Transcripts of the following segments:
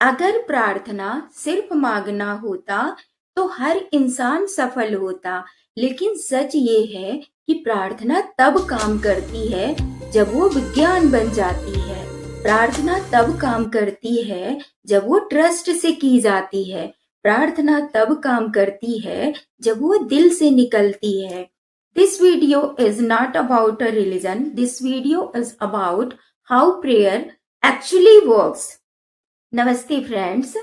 अगर प्रार्थना सिर्फ मांगना होता तो हर इंसान सफल होता, लेकिन सच ये है कि प्रार्थना तब काम करती है जब वो विज्ञान बन जाती है। प्रार्थना तब काम करती है जब वो ट्रस्ट से की जाती है। प्रार्थना तब काम करती है जब वो दिल से निकलती है। This video is not about a religion. This video is about how prayer actually works. नमस्ते फ्रेंड्स,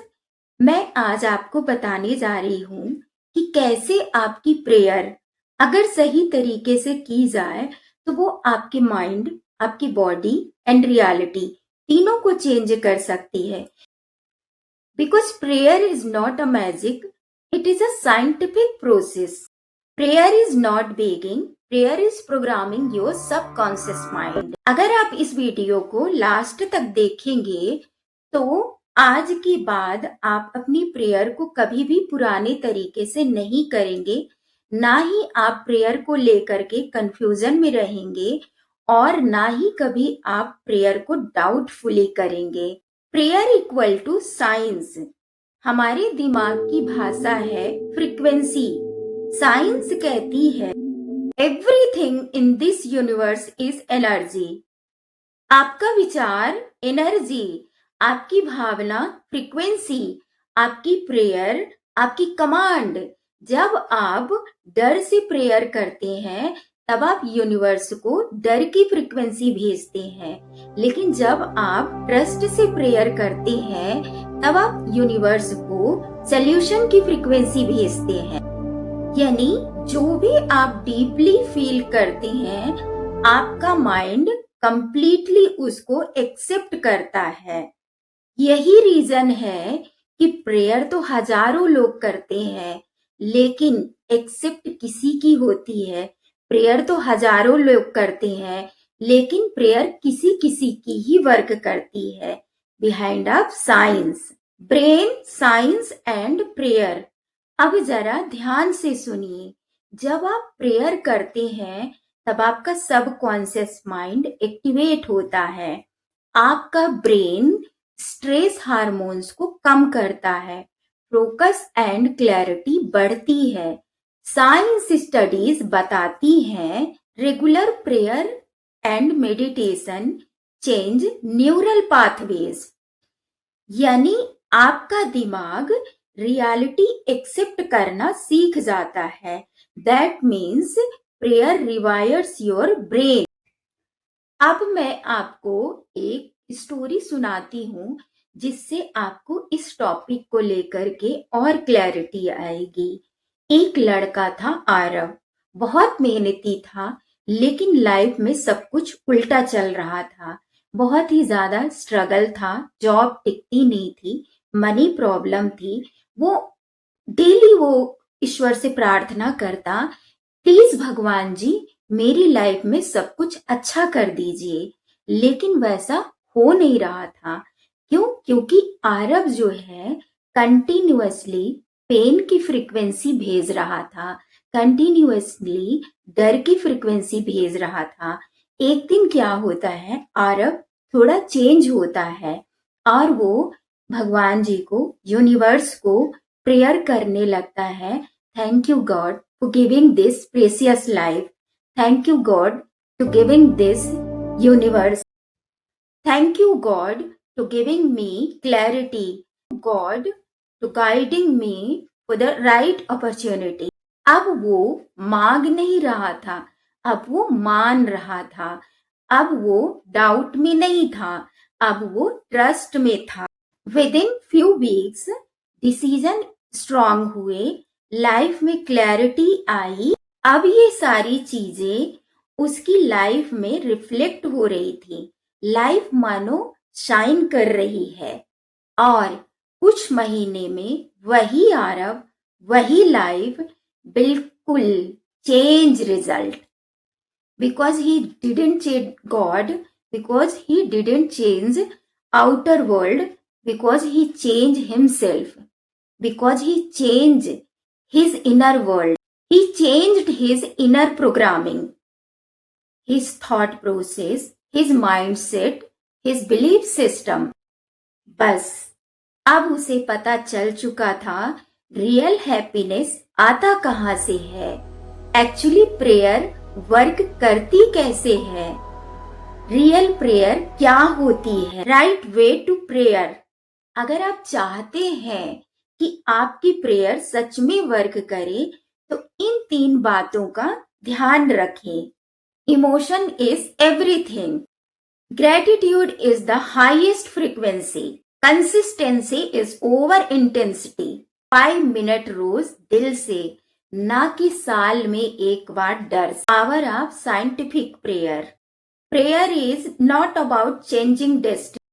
मैं आज आपको बताने जा रही हूँ कि कैसे आपकी प्रेयर अगर सही तरीके से की जाए तो वो आपके माइंड, आपकी बॉडी एंड रियलिटी तीनों को चेंज कर सकती है। Because prayer is not a magic, it is a scientific process. Prayer is not begging, prayer is programming your subconscious mind. अगर आप इस वीडियो को लास्ट तक देखेंगे तो आज के बाद आप अपनी प्रेयर को कभी भी पुराने तरीके से नहीं करेंगे, ना ही आप प्रेयर को लेकर के कंफ्यूजन में रहेंगे और ना ही कभी आप प्रेयर को डाउटफुली करेंगे। Prayer equal to science. हमारे दिमाग की भाषा है फ्रीक्वेंसी। साइंस कहती है everything in this universe is energy. आपका विचार एनर्जी, आपकी भावना फ्रीक्वेंसी, आपकी प्रेयर आपकी कमांड। जब आप डर से प्रेयर करते हैं तब आप यूनिवर्स को डर की फ्रीक्वेंसी भेजते हैं, लेकिन जब आप ट्रस्ट से प्रेयर करते हैं तब आप यूनिवर्स को सॉल्यूशन की फ्रीक्वेंसी भेजते हैं। यानी जो भी आप डीपली फील करते हैं आपका माइंड कंप्लीटली उसको एक्सेप्ट करता है। यही रीजन है कि प्रेयर तो हजारों लोग करते हैं लेकिन एक्सेप्ट किसी की होती है। प्रेयर तो हजारों लोग करते हैं लेकिन प्रेयर किसी किसी की ही वर्क करती है। Behind of science, brain, science and prayer. अब जरा ध्यान से सुनिए। जब आप प्रेयर करते हैं तब आपका सबकॉन्शियस माइंड एक्टिवेट होता है। आपका ब्रेन स्ट्रेस हार्मोन्स को कम करता है, फोकस एंड क्लैरिटी बढ़ती है। साइंस स्टडीज बताती हैं regular prayer and meditation change neural pathways. यानी आपका दिमाग रियलिटी एक्सेप्ट करना सीख जाता है। That means prayer rewires your brain. अब मैं आपको एक स्टोरी सुनाती हूँ जिससे आपको इस टॉपिक को लेकर के और क्लैरिटी आएगी। एक लड़का था आरव, बहुत मेहनती था लेकिन लाइफ में सब कुछ उल्टा चल रहा था। बहुत ही ज्यादा स्ट्रगल था, जॉब टिकती नहीं थी, मनी प्रॉब्लम थी। वो डेली वो ईश्वर से प्रार्थना करता, प्लीज भगवान जी मेरी लाइफ में सब कुछ अच्छा कर दीजिए, लेकिन वैसा हो नहीं रहा था। क्यों? क्योंकि आरव जो है कंटिन्यूअसली पेन की फ्रीक्वेंसी भेज रहा था, कंटिन्यूअसली डर की फ्रीक्वेंसी भेज रहा था। एक दिन क्या होता है, आरव थोड़ा चेंज होता है और वो भगवान जी को, यूनिवर्स को प्रेयर करने लगता है। Thank you God for giving this precious life. Thank you God to giving this universe. Thank you God to giving me clarity. God to guiding me for the right opportunity. अब वो मांग नहीं रहा था, अब वो मान रहा था। अब वो डाउट में नहीं था, अब वो ट्रस्ट में था। Within few weeks decision strong हुए, लाइफ में क्लैरिटी आई। अब ये सारी चीजें उसकी लाइफ में रिफ्लेक्ट हो रही थी। लाइफ मानो शाइन कर रही है और कुछ महीने में वही आरव, वही लाइफ, बिल्कुल change result. Because he didn't change God, because he didn't change outer world, because he change himself, because he change his inner world. He changed his inner programming, his thought process, his mindset, his belief system. बस अब उसे पता चल चुका था real happiness आता कहाँ से है, एक्चुअली प्रेयर वर्क करती कैसे है, रियल प्रेयर क्या होती है, राइट वे टू प्रेयर। अगर आप चाहते हैं कि आपकी प्रेयर सच में वर्क करे तो इन 3 बातों का ध्यान रखें। Emotion is everything. Gratitude is the highest frequency. Consistency is over intensity. 5 minute रोज दिल से, ना कि साल में एक बार डर। Power of scientific prayer. Prayer is not about changing destiny.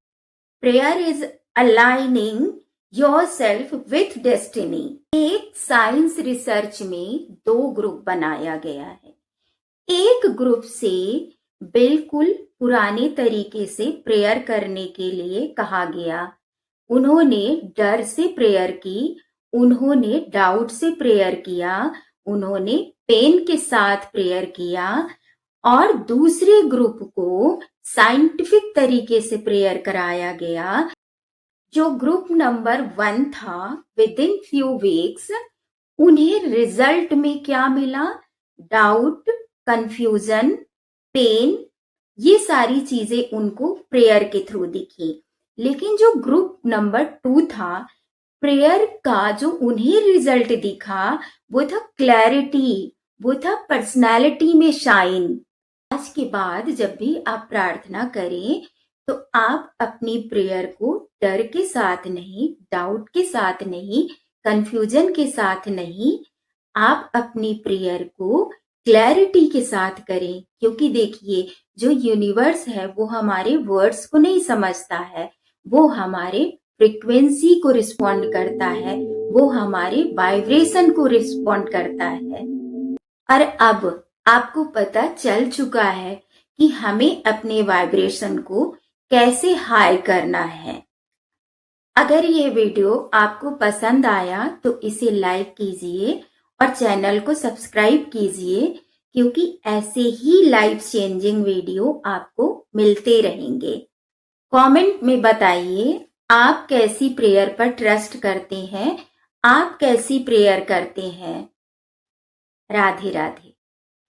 Prayer is aligning yourself with destiny. एक साइंस रिसर्च में 2 ग्रुप बनाया गया है। एक ग्रुप से बिल्कुल पुराने तरीके से प्रेयर करने के लिए कहा गया। उन्होंने डर से प्रेयर की, उन्होंने डाउट से प्रेयर किया, उन्होंने पेन के साथ प्रेयर किया, और दूसरे ग्रुप को साइंटिफिक तरीके से प्रेयर कराया गया। जो ग्रुप नंबर 1 था, विद इन फ्यू वीक्स उन्हें रिजल्ट में क्या मिला, डाउट, कंफ्यूजन, पेन, ये सारी चीजें उनको प्रेयर के थ्रू दिखी। लेकिन जो ग्रुप नंबर 2 था, प्रेयर का जो उन्हें रिजल्ट दिखा वो था क्लैरिटी, वो था पर्सनालिटी में शाइन। आज के बाद जब भी आप प्रार्थना करें तो आप अपनी प्रेयर को डर के साथ नहीं, डाउट के साथ नहीं, कंफ्यूजन के साथ नहीं, आप अपनी प्रेयर को क्लैरिटी के साथ करें। क्योंकि देखिए, जो यूनिवर्स है वो हमारे वर्ड्स को नहीं समझता है, वो हमारे फ्रीक्वेंसी को रिस्पॉन्ड करता है, वो हमारे वाइब्रेशन को रिस्पॉन्ड करता है। और अब आपको पता चल चुका है कि हमें अपने वाइब्रेशन को कैसे हाई करना है। अगर ये वीडियो आपको पसंद आया तो इसे लाइक कीजिए और चैनल को सब्सक्राइब कीजिए, क्योंकि ऐसे ही लाइफ चेंजिंग वीडियो आपको मिलते रहेंगे। कमेंट में बताइए आप कैसी प्रेयर पर ट्रस्ट करते हैं, आप कैसी प्रेयर करते हैं। राधे राधे।